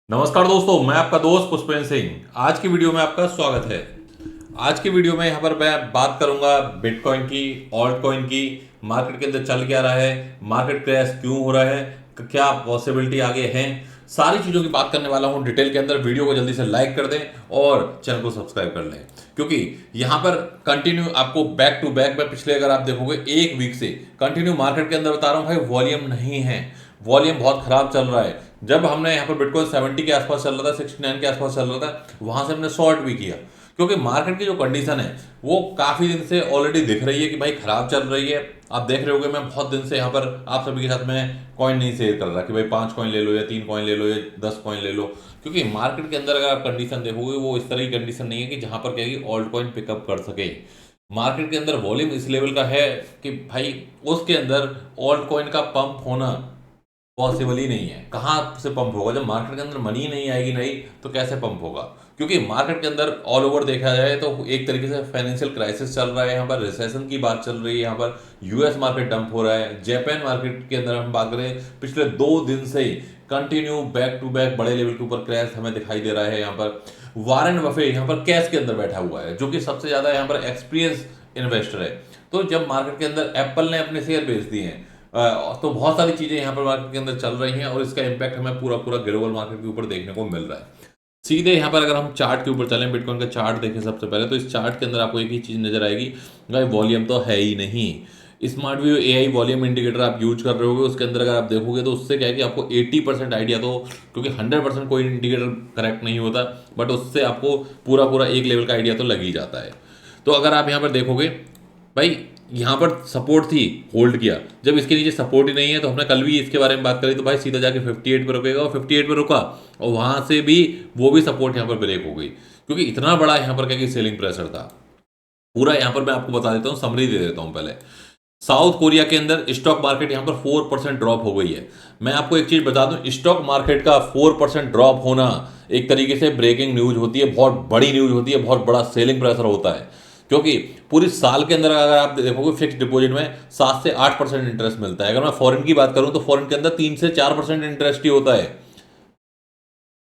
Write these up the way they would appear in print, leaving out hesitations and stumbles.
नमस्कार दोस्तों, मैं आपका दोस्त पुष्पेंद्र सिंह। आज की वीडियो में आपका स्वागत है। आज की वीडियो में यहाँ पर मैं बात करूंगा बिटकॉइन की, ऑल्ट कॉइन की, मार्केट के अंदर चल क्या रहा है, मार्केट क्रैश क्यों हो रहा है, क्या पॉसिबिलिटी आगे हैं, सारी चीज़ों की बात करने वाला हूँ डिटेल के अंदर। वीडियो को जल्दी से लाइक कर दें और चैनल को सब्सक्राइब कर लें, क्योंकि यहाँ पर कंटिन्यू आपको बैक टू बैक में पिछले अगर आप देखोगे एक वीक से कंटिन्यू मार्केट के अंदर बता रहा हूँ भाई, वॉल्यूम नहीं है, वॉल्यूम बहुत खराब चल रहा है। जब हमने यहाँ पर बिटकॉइन 70 के आसपास चल रहा था, 69 के आसपास चल रहा था, वहां से हमने शॉर्ट भी किया, क्योंकि मार्केट की जो कंडीशन है वो काफी दिन से ऑलरेडी दिख रही है कि भाई खराब चल रही है। आप देख रहे होगे मैं बहुत दिन से यहाँ पर आप सभी के साथ में कॉइन नहीं शेयर कर रहा कि भाई 5 कॉइन ले लो या 3 कॉइन ले लो या 10 कॉइन ले लो, क्योंकि मार्केट के अंदर अगर आप कंडीशन देखोगे वो इस तरह की कंडीशन नहीं है कि जहां पर क्या है ऑल्ट कॉइन पिकअप कर सके। मार्केट के अंदर वॉल्यूम इस लेवल का है कि भाई उसके अंदर ऑल्ट कॉइन का पंप होना पॉसिबल ही नहीं है। कहाँ से पंप होगा? जब मार्केट के अंदर मनी नहीं आएगी नहीं तो कैसे पंप होगा? क्योंकि मार्केट के अंदर ऑल ओवर देखा जाए तो एक तरीके से फाइनेंशियल क्राइसिस चल रहा है, यहाँ पर रिसेशन की बात चल रही है, यहाँ पर यूएस मार्केट डंप हो रहा है, जापान मार्केट के अंदर हम बात करें पिछले 2 दिन से कंटिन्यू बैक टू बैक बड़े लेवल के ऊपर क्रैश हमें दिखाई दे रहा है। यहाँ पर वारेन बफे यहाँ पर कैश के अंदर बैठा हुआ है, जो कि सबसे ज्यादा यहाँ पर एक्सपीरियंस इन्वेस्टर है। तो जब मार्केट के अंदर एप्पल ने अपने शेयर बेच दिए हैं, तो बहुत सारी चीजें यहाँ पर मार्केट के अंदर चल रही हैं और इसका इम्पैक्ट हमें पूरा पूरा ग्लोबल मार्केट के ऊपर देखने को मिल रहा है। सीधे यहाँ पर अगर हम चार्ट के ऊपर चलें, बिटकॉइन का चार्ट देखें सबसे पहले, तो इस चार्ट के अंदर आपको एक ही चीज नजर आएगी, भाई वॉल्यूम तो है ही नहीं। Smart view AI volume indicator आप यूज कर रहे होगे, उसके अंदर अगर आप देखोगे तो उससे क्या है कि आपको 80% आइडिया, तो क्योंकि 100% कोई इंडिकेटर करेक्ट नहीं होता, बट उससे आपको पूरा पूरा एक लेवल का आइडिया तो लग ही जाता है। तो अगर आप यहाँ पर देखोगे भाई, यहाँ पर सपोर्ट थी, होल्ड किया, जब इसके नीचे सपोर्ट ही नहीं है तो हमने कल भी इसके बारे में बात करी, तो भाई सीधा जाके 58 पे रुकेगा और 58 पे रुका और वहां से भी वो भी सपोर्ट यहाँ पर ब्रेक हो गई, क्योंकि इतना बड़ा यहाँ पर क्या कि सेलिंग प्रेशर था। पूरा यहाँ पर मैं आपको बता देता हूँ, समरी दे देता हूँ पहले। साउथ कोरिया के अंदर स्टॉक मार्केट यहाँ पर 4% ड्रॉप हो गई है। मैं आपको एक चीज बता दूं, स्टॉक मार्केट का 4% ड्रॉप होना एक तरीके से ब्रेकिंग न्यूज होती है, बहुत बड़ी न्यूज होती है, बहुत बड़ा सेलिंग प्रेशर होता है। क्योंकि पूरी साल के अंदर अगर आप देखोगे फिक्स डिपॉजिट में 7 से 8% इंटरेस्ट मिलता है। अगर मैं फॉरेन की बात करूं तो फॉरेन के अंदर 3 से 4% इंटरेस्ट ही होता है,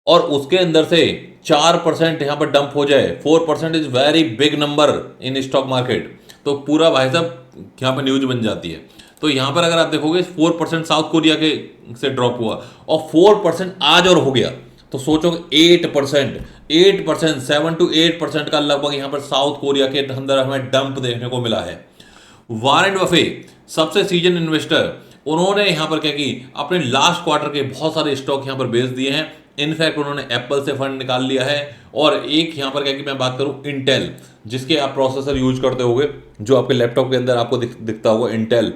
और उसके अंदर से 4% यहां पर डंप हो जाए, 4% is very big number in stock market, तो पूरा भाई साहब यहाँ पर न्यूज बन जाती है। तो यहां पर अगर आप देखोगे 4% साउथ कोरिया के से ड्रॉप हुआ और 4% आज और हो गया, तो सोचो 8%, 8%, 7 to 8% का लगभग यहां पर साउथ कोरिया के अंदर हमें डंप देखने को मिला है। वारेन बफे सबसे सीजन इन्वेस्टर, उन्होंने यहां पर क्या की अपने लास्ट क्वार्टर के बहुत सारे स्टॉक यहां पर बेच दिए हैं। इनफैक्ट उन्होंने एप्पल से फंड निकाल लिया है, और एक यहां पर क्या कि मैं बात करूं इंटेल, जिसके आप प्रोसेसर यूज करते होगे, जो आपके लैपटॉप के अंदर आपको दिखता होगा इंटेल,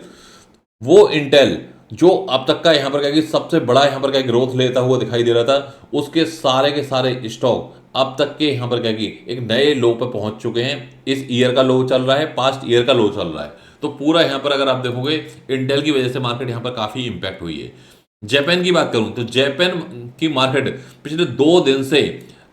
वो इंटेल जो अब तक का यहां पर क्या कि सबसे बड़ा यहां पर क्या ग्रोथ लेता हुआ दिखाई दे रहा था, उसके सारे के सारे स्टॉक अब तक के यहां पर क्या कि एक नए लो पर पहुंच चुके हैं। इस ईयर का लो चल रहा है, पास्ट ईयर का लो चल रहा है। तो पूरा यहां पर अगर आप देखोगे इंटेल की वजह से मार्केट यहां पर काफी इंपैक्ट हुई है। जापान की बात करूं तो जापान की मार्केट पिछले 2 दिन से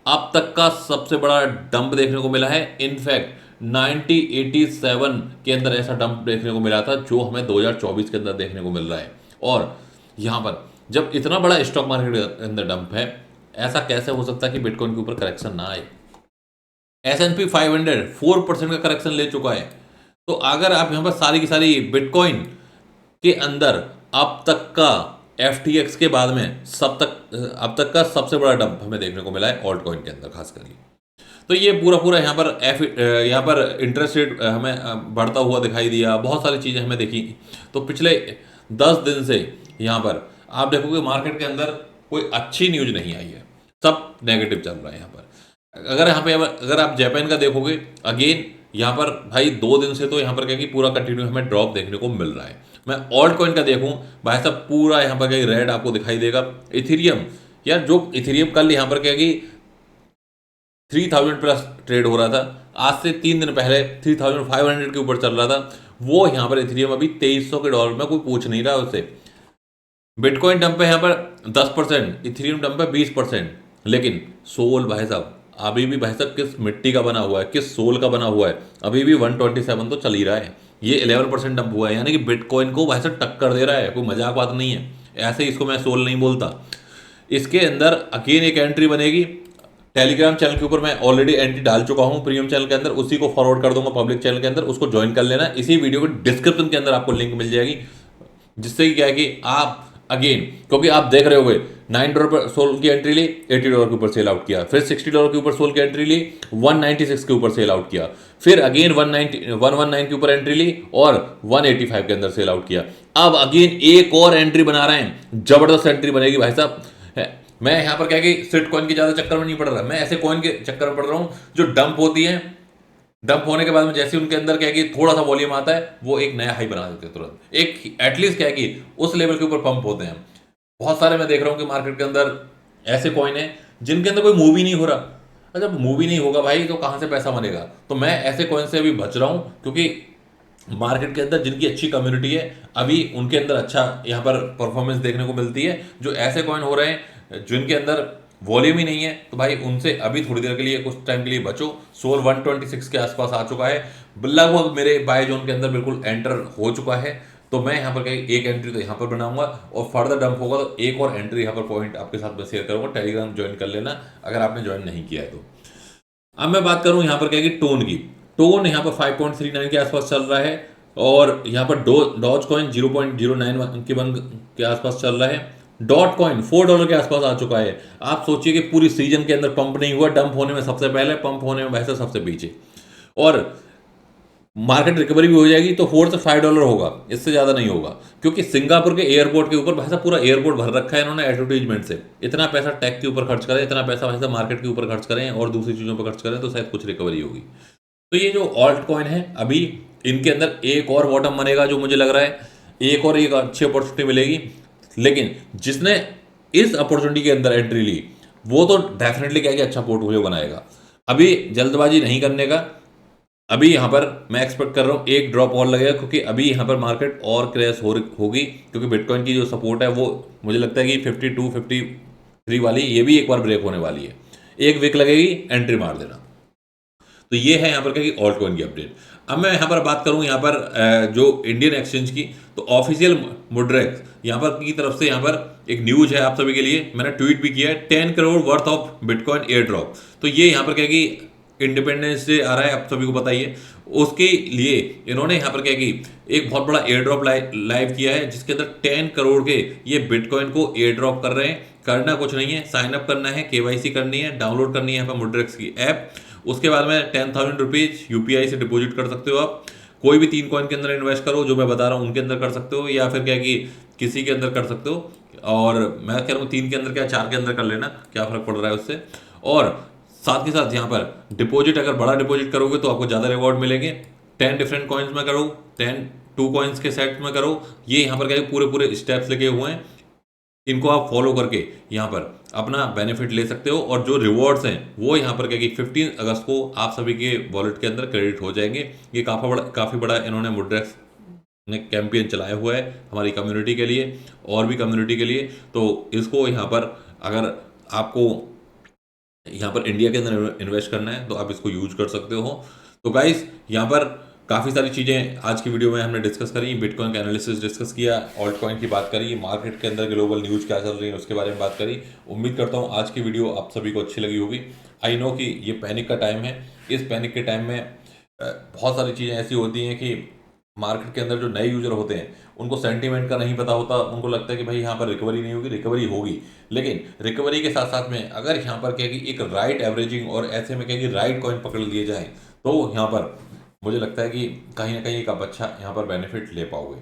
अब तक का सबसे बड़ा डंप देखने को मिला है। इनफैक्ट 1987 के अंदर ऐसा डंप देखने को मिला था, जो हमें 2024 के अंदर देखने को मिल रहा है। और यहां पर जब इतना बड़ा स्टॉक मार्केट के अंदर डंप है, ऐसा कैसे हो सकता है कि बिटकॉइन के ऊपर करेक्शन ना आए? S&P 500 4% का करेक्शन ले चुका है। तो अगर आप यहां पर सारी की सारी बिटकॉइन के अंदर अब तक का FTX के बाद में अब तक का सबसे बड़ा डंप हमें देखने को मिला है ऑल्ट कॉइन के अंदर खास करके। तो ये पूरा पूरा यहाँ पर इंटरेस्ट रेट हमें बढ़ता हुआ दिखाई दिया, बहुत सारी चीज़ें हमें देखी। तो पिछले 10 दिन से यहाँ पर आप देखोगे मार्केट के अंदर कोई अच्छी न्यूज नहीं आई है, सब नेगेटिव चल रहा है यहाँ पर। अगर आप जापान का देखोगे, अगेन यहाँ पर भाई 2 दिन से तो यहाँ पर क्या कि पूरा कंटिन्यू हमें ड्रॉप देखने को मिल रहा है। मैं ऑल्ट कॉइन का देखूं भाई साहब, पूरा यहाँ पर क्या रेड आपको दिखाई देगा। इथेरियम, यार जो इथेरियम कल यहाँ पर क्या कि 3000 प्लस ट्रेड हो रहा था, आज से 3 दिन पहले 3500 के ऊपर चल रहा था, वो यहाँ पर इथेरियम अभी $2300 में, कोई पूछ नहीं रहा उससे। बिटकॉइन डंप है यहाँ पर 10%, इथेरियम डंप है 20%, लेकिन सोल भाई साहब अभी भी भाई साहब किस मिट्टी का बना हुआ है, किस सोल का बना हुआ है, अभी भी 127 तो चल ही रहा है। ये 11% डंप हुआ है, यानी कि बिटकॉइन को भाई साहब टक्कर दे रहा है, कोई मजाक बात नहीं है। ऐसे इसको मैं सोल नहीं बोलता। इसके अंदर अगेन एक एंट्री बनेगी। टेलीग्राम चैनल के ऊपर मैं ऑलरेडी एंट्री डाल चुका हूं प्रीमियम चैनल के अंदर, उसी को फॉरवर्ड कर दूंगा पब्लिक चैनल के अंदर, उसको ज्वाइन कर लेना। इसी वीडियो के डिस्क्रिप्शन के अंदर आपको लिंक मिल जाएगी, जिससे कि क्या है कि आप अगेन, क्योंकि आप देख रहे होगे $9 पर सोल की एंट्री ली, $80 के ऊपर सेल आउट किया, फिर $60 के ऊपर सोल की एंट्री ली, 196 के ऊपर सेल आउट किया, फिर अगेन 119 के ऊपर एंट्री ली और 185 के अंदर सेल आउट किया। अब अगेन एक और एंट्री बना रहे हैं, जबरदस्त एंट्री बनेगी भाई साहब। मैं यहाँ पर क्या कि सिट कॉइन के ज्यादा चक्कर में नहीं पड़ रहा, मैं ऐसे कॉइन के चक्कर में पड़ रहा हूँ जो डंप होती है, डंप होने के बाद में जैसे उनके अंदर क्या है कि थोड़ा सा वॉल्यूम आता है, वो एक नया हाई बना देते हैं तुरंत, एक एटलीस्ट क्या है कि उस लेवल के ऊपर पंप होते हैं। बहुत सारे मैं देख रहा हूँ कि मार्केट के अंदर ऐसे कॉइन है जिनके अंदर कोई मूव ही नहीं हो रहा। जब मूव ही नहीं होगा भाई तो कहाँ से पैसा बनेगा? तो मैं ऐसे कॉइन से अभी बच रहा हूँ, क्योंकि मार्केट के अंदर जिनकी अच्छी कम्युनिटी है अभी उनके अंदर अच्छा यहाँ पर परफॉर्मेंस देखने को मिलती है। जो ऐसे कॉइन हो रहे हैं जिनके अंदर वॉल्यूम ही नहीं है, तो भाई उनसे अभी थोड़ी देर के लिए, कुछ टाइम के लिए बचो। सोल 126 के आसपास आ चुका है, लगभग मेरे बाय जोन के अंदर बिल्कुल एंटर हो चुका है। तो मैं यहाँ पर एक एंट्री तो यहाँ पर बनाऊंगा और फर्दर डंप होगा तो एक और एंट्री यहाँ पर पॉइंट आपके साथ मैं शेयर करूंगा। टेलीग्राम ज्वाइन कर लेना अगर आपने ज्वाइन नहीं किया है तो। अब मैं बात करूं यहाँ पर क्या कि टोन की। टोन यहाँ पर 5.39 के आसपास चल रहा है और यहाँ पर डॉज कॉइन 0.09 के आसपास चल रहा है। डॉट कॉइन $4 के आसपास आ चुका है। आप सोचिए कि पूरी सीजन के अंदर पंप नहीं हुआ, डंप होने में सबसे पहले, पंप होने में वैसे सबसे पीछे, और मार्केट रिकवरी भी हो जाएगी तो $4 से $5 होगा, इससे ज़्यादा नहीं होगा। क्योंकि सिंगापुर के एयरपोर्ट के ऊपर भाई साहब पूरा एयरपोर्ट भर रखा है इन्होंने एडवर्टीजमेंट से। इतना पैसा टेक के ऊपर खर्च करें, इतना पैसा भाई साहब मार्केट के ऊपर खर्च करें और दूसरी चीज़ों पर खर्च करें तो शायद कुछ रिकवरी होगी। तो ये जो ऑल्ट कॉइन है अभी इनके अंदर एक और बॉटम बनेगा जो मुझे लग रहा है, एक और एक अच्छी अपॉर्चुनिटी मिलेगी। लेकिन जिसने इस अपॉर्चुनिटी के अंदर एंट्री ली वो तो डेफिनेटली क्या कि अच्छा पोर्टफोलियो बनाएगा। अभी जल्दबाजी नहीं करने का। अभी यहाँ पर मैं एक्सपेक्ट कर रहा हूँ एक ड्रॉप और लगेगा, क्योंकि अभी यहाँ पर मार्केट और क्रैश होगी, क्योंकि बिटकॉइन की जो सपोर्ट है वो मुझे लगता है कि 52 53 वाली ये भी एक बार ब्रेक होने वाली है। एक वीक लगेगी, एंट्री मार देना। तो ये है यहाँ पर क्या कि ऑल्ट कॉइन की अपडेट। अब मैं यहाँ पर बात करूँ यहाँ पर जो इंडियन एक्सचेंज की, तो ऑफिशियल मुड्रेक्स यहाँ पर की तरफ से यहाँ पर एक न्यूज है आप सभी के लिए, मैंने ट्वीट भी किया है, 10 crore worth of bitcoin air drop. तो ये यहाँ पर क्या कि इंडिपेंडेंस डे आ रहा है, आप सभी को पता ही है, उसके लिए इन्होंने यहाँ पर क्या कि एक बहुत बड़ा एयर ड्रॉप लाइव किया है, जिसके अंदर 10 करोड़ के ये बिटकॉइन को एयर ड्रॉप कर रहे हैं। करना कुछ नहीं है, साइन अप करना है, केवाईसी करनी है, डाउनलोड करनी है यहाँ पर मुड्रेक्स की ऐप। उसके बाद में 10,000 रुपीज यूपीआई से डिपॉजिट कर सकते हो आप। कोई भी 3 कॉइन के अंदर इन्वेस्ट करो, जो मैं बता रहा हूँ उनके अंदर कर सकते हो, या फिर क्या कि किसी के अंदर कर सकते हो। और मैं कह रहा हूँ 3 के अंदर क्या 4 के अंदर कर लेना, क्या फर्क पड़ रहा है उससे। और साथ के साथ यहाँ पर डिपॉजिट, अगर बड़ा डिपॉजिट करोगे तो आपको ज़्यादा रिवॉर्ड मिलेंगे। 10 डिफरेंट कॉइन्स में करो, 2 कॉइन्स के सेट में करो। ये यहाँ पर क्या पूरे पूरे स्टेप्स लगे हुए हैं, इनको आप फॉलो करके यहाँ पर अपना बेनिफिट ले सकते हो। और जो रिवॉर्ड्स हैं वो यहाँ पर क्या कि 15 अगस्त को आप सभी के वॉलेट के अंदर क्रेडिट हो जाएंगे। ये काफ़ी बड़ा इन्होंने मुड्रेक्स ने कैंपेन चलाया हुआ है हमारी कम्युनिटी के लिए और भी कम्युनिटी के लिए। तो इसको यहाँ पर अगर आपको यहाँ पर इंडिया के अंदर इन्वेस्ट करना है तो आप इसको यूज कर सकते हो। तो गाइस यहाँ पर काफ़ी सारी चीज़ें आज की वीडियो में हमने डिस्कस करी, बिटकॉइन का एनालिसिस डिस्कस किया, ऑल्ट कॉइन की बात करी, मार्केट के अंदर ग्लोबल न्यूज़ क्या चल रही है उसके बारे में बात करी। उम्मीद करता हूँ आज की वीडियो आप सभी को अच्छी लगी होगी। आई नो कि ये पैनिक का टाइम है, इस पैनिक के टाइम में बहुत सारी चीज़ें ऐसी होती हैं कि मार्केट के अंदर जो नए यूजर होते हैं उनको सेंटीमेंट का नहीं पता होता, उनको लगता है कि भाई यहाँ पर रिकवरी नहीं होगी, रिकवरी होगी। लेकिन रिकवरी के साथ साथ में अगर यहाँ पर क्या कि एक राइट एवरेजिंग और ऐसे में क्या कि राइट कॉइन पकड़ लिए जाए तो यहाँ पर मुझे लगता है कि कहीं ना कहीं एक आप अच्छा यहाँ पर बेनिफिट ले पाओगे।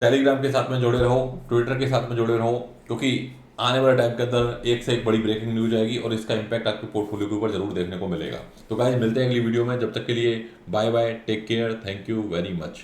टेलीग्राम के साथ में जुड़े रहो, ट्विटर के साथ में जुड़े रहो, क्योंकि आने वाले टाइम के अंदर एक से एक बड़ी ब्रेकिंग न्यूज आएगी और इसका इम्पैक्ट आपके पोर्टफोलियो के ऊपर जरूर देखने को मिलेगा। तो गाइस मिलते हैं अगली वीडियो में, जब तक के लिए bye bye, take care, thank you very much.